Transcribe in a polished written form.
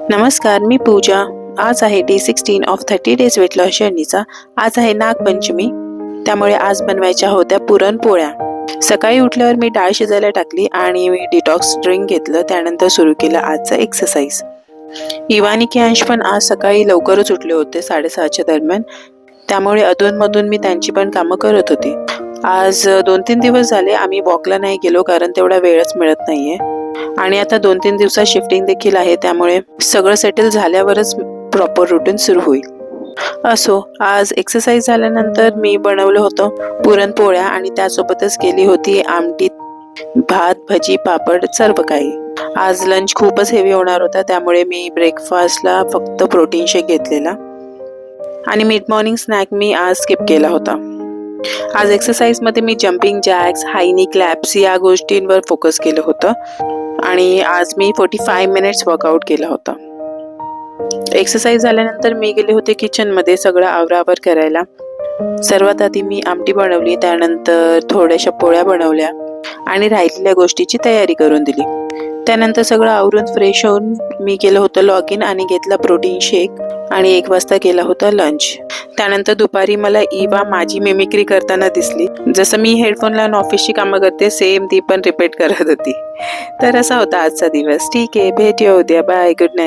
नमस्कार, मी पूजा. आज आहे day 16 of 30 days weight loss जर्नीचा. आज आहे नागपंचमी, त्यामुळे आज बनवायच्या होत्या पुरणपोळ्या. सकाळी उठल्यावर मी डाळ शिजायला टाकली आणि मी डिटॉक्स ड्रिंक घेतलं. त्यानंतर सुरू केलं आजचा एक्सरसाइज. इवानी की अंश पण आज सकाळी लवकरच उठले होते 6:30च्या दरम्यान, त्यामुळे अधूनमधून मी त्यांची पण कामं करत होती. आज 2-3 दिवस झाले आम्ही वॉकला नाही गेलो, कारण तेवढा वेळच मिळत नाहीये. आणि आता 2-3 दिवसात शिफ्टिंग देखील आहे, त्यामुळे सगळं सेटल झाल्यावरच प्रॉपर रुटीन सुरू होईल. असो, आज एक्सरसाइज झाल्यानंतर मी बनवलं होतं पुरणपोळ्या आणि त्यासोबतच केली होती आमटी, भात, भजी, पापड, सर्व काही. आज लंच खूपच हेवी होणार होता, त्यामुळे मी ब्रेकफास्टला फक्त प्रोटीन शेक घेतलेला आणि मिड मॉर्निंग स्नॅक मी आज स्किप केला होता. आज एक्सरसाइजमध्ये मी जम्पिंग जॅक्स, हाय नी क्लॅप्स या गोष्टींवर फोकस केलं होतं आणि आज मी 45 मिनिट्स वर्कआउट केला होता. एक्सरसाइज झाल्यानंतर मी गेले होते किचनमध्ये सगळं आवरावर करायला. सर्वात आधी मी आमटी बनवली, त्यानंतर थोड्याशा पोळ्या बनवल्या आणि राहिलेल्या गोष्टीची तयारी करून दिली. त्यानंतर सगळं आवरून फ्रेश होऊन मी केलं होतं लॉग इन आणि घेतला प्रोटीन शेक आणि 1 वाजता केला होता लंच. त्यानंतर दुपारी मला इवा माझी मिमिक्री करताना दिसली. जसं मी हेडफोन लावून ऑफिसची कामं करते, सेम ती पण रिपीट करत होती. तर असा होता आजचा दिवस. ठीक आहे, भेटूया उद्या. Bye, good night.